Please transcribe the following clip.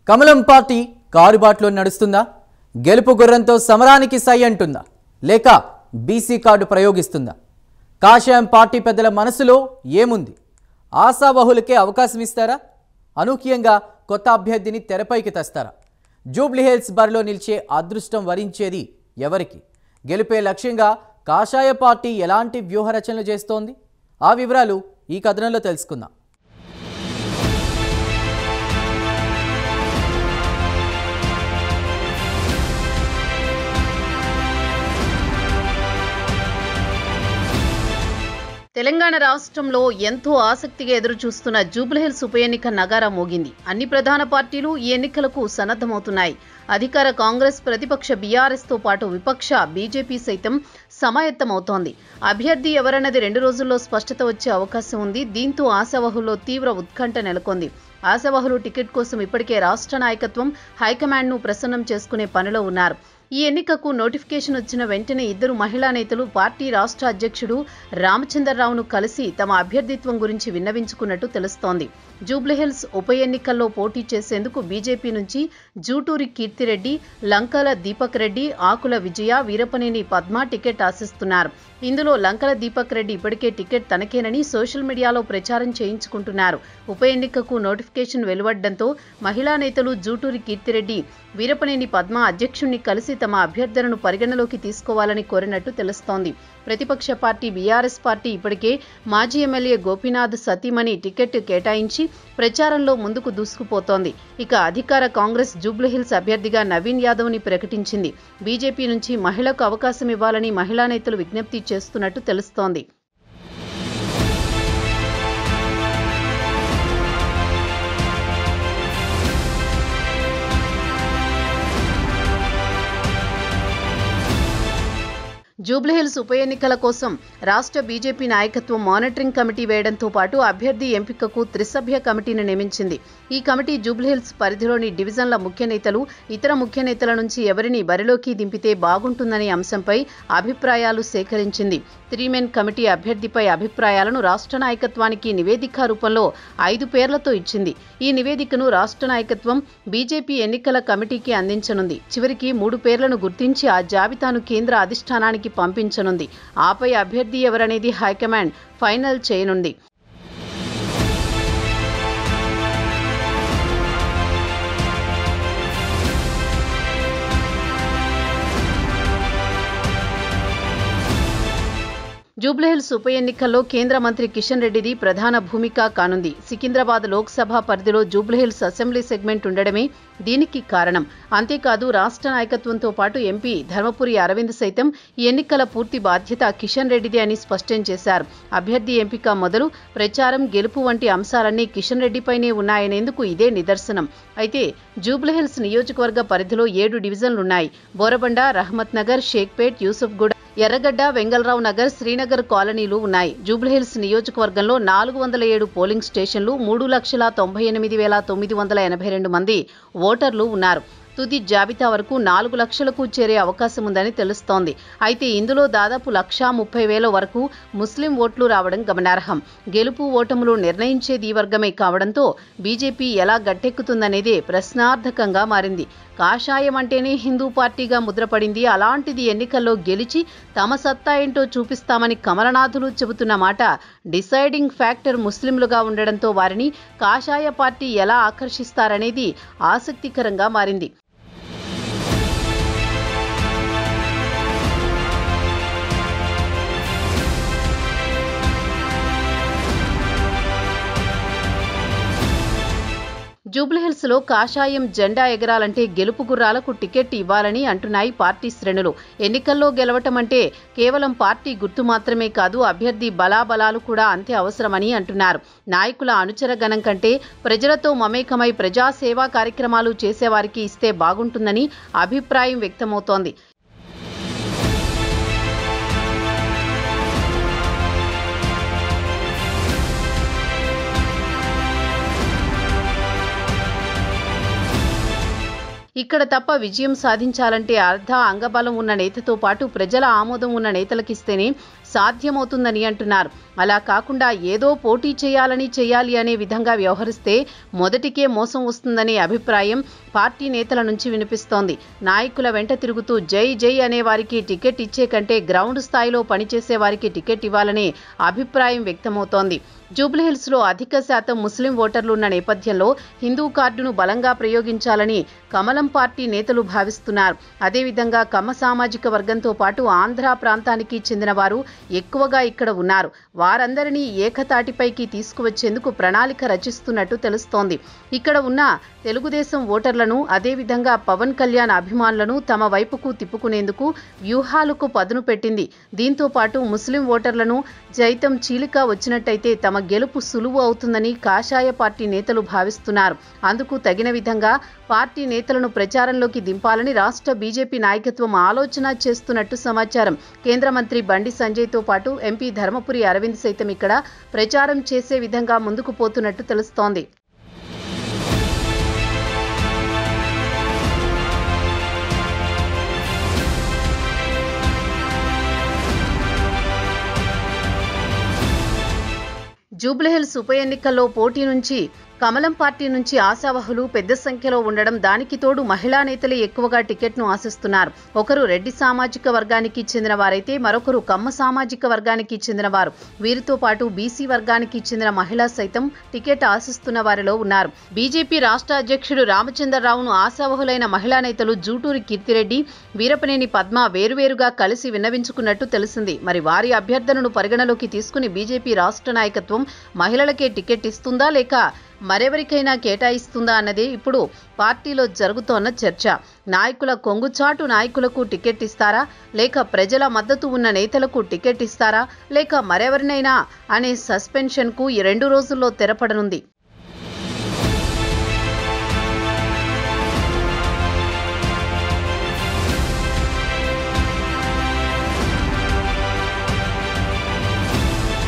కమలం పార్టీ కారుబాట్లో నడుస్తుందా? గెలుపు గుర్రంతో సమరానికి సై అంటుందా? లేక బీసీ కార్డు ప్రయోగిస్తుందా? కాషాయం పార్టీ పెద్దల మనసులో ఏముంది? ఆశావహులకే అవకాశం ఇస్తారా? అనూహ్యంగా కొత్త అభ్యర్థిని తెరపైకి తెస్తారా? జూబ్లీహిల్స్ బరిలో నిలిచే అదృష్టం వరించేది ఎవరికి? గెలుపే లక్ష్యంగా కాషాయ పార్టీ ఎలాంటి వ్యూహరచనలు చేస్తోంది? ఆ వివరాలు ఈ కథనంలో తెలుసుకుందాం. తెలంగాణ రాష్ట్రంలో ఎంతో ఆసక్తిగా ఎదురుచూస్తున్న జూబ్లీహిల్స్ ఉప ఎన్నిక నగారా మోగింది. అన్ని ప్రధాన పార్టీలు ఈ ఎన్నికలకు సన్నద్ధమవుతున్నాయి. అధికార కాంగ్రెస్, ప్రతిపక్ష బీఆర్ఎస్ తో పాటు విపక్ష బీజేపీ సైతం సమాయత్తమవుతోంది. అభ్యర్థి ఎవరన్నది 2 రోజుల్లో స్పష్టత వచ్చే అవకాశం ఉంది. దీంతో ఆశావహుల్లో తీవ్ర ఉత్కంఠ నెలకొంది. ఆశావహులు టికెట్ కోసం ఇప్పటికే రాష్ట్ర నాయకత్వం, హైకమాండ్ను ప్రసన్నం చేసుకునే పనిలో ఉన్నారు. ఈ ఎన్నికకు నోటిఫికేషన్ వచ్చిన వెంటనే 2 మహిళా నేతలు పార్టీ రాష్ట్ర అధ్యక్షుడు రామచంద్రరావును కలిసి తమ అభ్యర్థిత్వం గురించి విన్నవించుకున్నట్టు తెలుస్తోంది. జూబ్లీహిల్స్ ఉప ఎన్నికల్లో పోటీ చేసేందుకు బీజేపీ నుంచి జూటూరి కీర్తిరెడ్డి, లంకల దీపక్ రెడ్డి, ఆకుల విజయ, వీరపనేని పద్మ టికెట్ ఆశిస్తున్నారు. ఇందులో లంకల దీపక్ రెడ్డి ఇప్పటికే టికెట్ తనకేనని సోషల్ మీడియాలో ప్రచారం చేయించుకుంటున్నారు. ఉప ఎన్నికకు నోటిఫికేషన్ వెలువడడంతో మహిళా నేతలు జూటూరి కీర్తిరెడ్డి, వీరపనేని పద్మ అధ్యక్షుణ్ణి కలిసి తమ అభ్యర్థనను పరిగణలోకి తీసుకోవాలని కోరినట్టు తెలుస్తోంది. ప్రతిపక్ష పార్టీ బీఆర్ఎస్ పార్టీ ఇప్పటికే మాజీ ఎమ్మెల్యే గోపీనాథ్ సతీమణి టికెట్ కేటాయించి ప్రచారంలో ముందుకు దూసుకుపోతోంది. ఇక అధికార కాంగ్రెస్ జూబ్లీహిల్స్ అభ్యర్థిగా నవీన్ యాదవ్ని ప్రకటించింది. బీజేపీ నుంచి మహిళకు అవకాశం ఇవ్వాలని మహిళా నేతలు విజ్ఞప్తి చేస్తున్నట్టు తెలుస్తోంది. జూబ్లీహిల్స్ ఉప ఎన్నికల కోసం రాష్ట్ర బీజేపీ నాయకత్వం మానిటరింగ్ కమిటీ వేయడంతో పాటు అభ్యర్థి ఎంపికకు త్రిసభ్య కమిటీని నియమించింది. ఈ కమిటీ జూబ్లీహిల్స్ పరిధిలోని డివిజన్ల ముఖ్య నేతలు, ఇతర ముఖ్య నేతల నుంచి ఎవరిని బరిలోకి దింపితే బాగుంటుందనే అంశంపై అభిప్రాయాలు సేకరించింది. 3 మెన్ కమిటీ అభ్యర్థిపై అభిప్రాయాలను రాష్ట్ర నాయకత్వానికి నివేదిక రూపంలో 5 పేర్లతో ఇచ్చింది. ఈ నివేదికను రాష్ట్ర నాయకత్వం బీజేపీ ఎన్నికల కమిటీకి అందించనుంది. చివరికి 3 పేర్లను గుర్తించి ఆ జాబితాను కేంద్ర అధిష్టానానికి పంపించనుంది. ఆపై అభ్యర్థి ఎవరనేది హైకమాండ్ ఫైనల్ చేయనుంది. జూబ్లీహిల్స్ ఉప ఎన్నికల్లో కేంద్ర మంత్రి కిషన్ రెడ్డిది ప్రధాన భూమిక కానుంది. సికింద్రాబాద్ లోక్సభ పరిధిలో జూబ్లీహిల్స్ అసెంబ్లీ సెగ్మెంట్ ఉండడమే దీనికి కారణం. అంతేకాదు రాష్ట్ర నాయకత్వంతో పాటు ఎంపీ ధర్మపురి అరవింద్ సైతం ఈ ఎన్నికల పూర్తి బాధ్యత కిషన్ రెడ్డిదే అని స్పష్టం చేశారు. అభ్యర్థి ఎంపిక మొదలు ప్రచారం, గెలుపు వంటి అంశాలన్నీ కిషన్ రెడ్డిపైనే ఉన్నాయనేందుకు ఇదే నిదర్శనం. అయితే జూబ్లీహిల్స్ నియోజకవర్గ పరిధిలో 7 డివిజన్లున్నాయి. బోరబండ, రహమత్ నగర్, షేక్పేట్, యూసుఫ్గూడ, ఎర్రగడ్డ, వెంగళరావు నగర్, శ్రీనగర్ కాలనీలు ఉన్నాయి. జూబ్లీహిల్స్ నియోజకవర్గంలో 407 పోలింగ్ స్టేషన్లు, 3,98,982 మంది ఓటర్లు ఉన్నారు. తుది జాబితా వరకు 4 లక్షలకు చేరే అవకాశం ఉందని తెలుస్తోంది. అయితే ఇందులో దాదాపు 1,30,000 వరకు ముస్లిం ఓట్లు రావడం గమనార్హం. గెలుపు ఓటములు నిర్ణయించేది ఈ వర్గమే కావడంతో బీజేపీ ఎలా గట్టెక్కుతుందనేదే ప్రశ్నార్థకంగా మారింది. కాషాయం అంటేనే హిందూ పార్టీగా ముద్రపడింది. అలాంటిది ఎన్నికల్లో గెలిచి తమ సత్తా ఏంటో చూపిస్తామని కమలనాథులు చెబుతున్న మాట డిసైడింగ్ ఫ్యాక్టర్ ముస్లింలుగా ఉండడంతో వారిని కాషాయ పార్టీ ఎలా ఆకర్షిస్తారనేది ఆసక్తికరంగా మారింది. జూబ్లీహిల్స్ లో కాషాయం జెండా ఎగరాలంటే గెలుపు గుర్రాలకు టికెట్ ఇవ్వాలని అంటున్నాయి పార్టీ శ్రేణులు. ఎన్నికల్లో గెలవటం అంటే కేవలం పార్టీ గుర్తు మాత్రమే కాదు, అభ్యర్థి బలాబలాలు కూడా అంతే అవసరమని అంటున్నారు. నాయకుల అనుచర గణం కంటే ప్రజలతో మమేకమై ప్రజాసేవా కార్యక్రమాలు చేసేవారికి ఇస్తే బాగుంటుందని అభిప్రాయం వ్యక్తమవుతోంది. ఇక్కడ తప్ప విజయం సాధించాలంటే అర్ధ అంగబలం ఉన్న నేతతో పాటు ప్రజల ఆమోదం ఉన్న నేతలకిస్తేనే సాధ్యమవుతుందని అంటున్నారు. అలా కాకుండా ఏదో పోటీ చేయాలి అనే విధంగా వ్యవహరిస్తే మొదటికే మోసం వస్తుందనే అభిప్రాయం పార్టీ నేతల నుంచి వినిపిస్తోంది. నాయకుల వెంట తిరుగుతూ జై జై అనే వారికి టికెట్ ఇచ్చే కంటే గ్రౌండ్ స్థాయిలో పనిచేసే వారికి టికెట్ ఇవ్వాలనే అభిప్రాయం వ్యక్తమవుతోంది. జూబ్లీహిల్స్లో అధిక శాతం ముస్లిం ఓటర్లు ఉన్న నేపథ్యంలో హిందూ కార్డును బలంగా ప్రయోగించాలని కమలం పార్టీ నేతలు భావిస్తున్నారు. అదేవిధంగా కమ్మ సామాజిక వర్గంతో పాటు ఆంధ్ర ప్రాంతానికి చెందిన వారు ఎక్కువగా ఇక్కడ ఉన్నారు. వారందరినీ ఏకతాటిపైకి తీసుకువచ్చేందుకు ప్రణాళిక రచిస్తున్నట్టు తెలుస్తోంది. ఇక్కడ ఉన్న తెలుగుదేశం ఓటర్లను, అదేవిధంగా పవన్ కళ్యాణ్ అభిమానులను తమ వైపుకు తిప్పుకునేందుకు వ్యూహాలకు పదును పెట్టింది. దీంతో పాటు ముస్లిం ఓటర్లను జైతం చీలిక వచ్చినట్టయితే తమ గెలుపు సులువు అవుతుందని కాషాయ పార్టీ నేతలు భావిస్తున్నారు. అందుకు తగిన విధంగా పార్టీ నేతలను ప్రచారంలోకి దింపాలని రాష్ట్ర బీజేపీ నాయకత్వం ఆలోచన చేస్తున్నట్టు సమాచారం. కేంద్ర మంత్రి బండి సంజయ్తో పాటు ఎంపీ ధర్మపురి అరవింద్ సైతం ఇక్కడ ప్రచారం చేసే విధంగా ముందుకు పోతున్నట్టు తెలుస్తోంది. జూబ్లీహిల్స్ ఉప ఎన్నికల్లో పోటీ నుంచి కమలం పార్టీ నుంచి ఆశావహులు పెద్ద సంఖ్యలో ఉండడం, దానికి తోడు మహిళా నేతలే ఎక్కువగా టికెట్ను ఆశిస్తున్నారు. ఒకరు రెడ్డి సామాజిక వర్గానికి చెందిన వారైతే మరొకరు కమ్మ సామాజిక వర్గానికి చెందినవారు. వీరితో పాటు బీసీ వర్గానికి చెందిన మహిళా సైతం టికెట్ ఆశిస్తున్న వారిలో ఉన్నారు. బీజేపీ రాష్ట్ర అధ్యక్షుడు రామచంద్రరావును ఆశావహులైన మహిళా నేతలు జూటూరి కీర్తిరెడ్డి, వీరపనేని పద్మ వేరువేరుగా కలిసి విన్నవించుకున్నట్టు తెలిసింది. మరి వారి అభ్యర్థనను పరిగణలోకి తీసుకుని బీజేపీ రాష్ట్ర నాయకత్వం మహిళలకే టికెట్ ఇస్తుందా లేక మరెవరికైనా కేటాయిస్తుందా అన్నదే ఇప్పుడు పార్టీలో జరుగుతోన్న చర్చ. నాయకుల కొంగుచాటు నాయకులకు టికెట్ ఇస్తారా, లేక ప్రజల మద్దతు ఉన్న నేతలకు టికెట్ ఇస్తారా, లేక మరెవరినైనా అనే సస్పెన్షన్కు ఈ 2 రోజుల్లో తెరపడనుంది.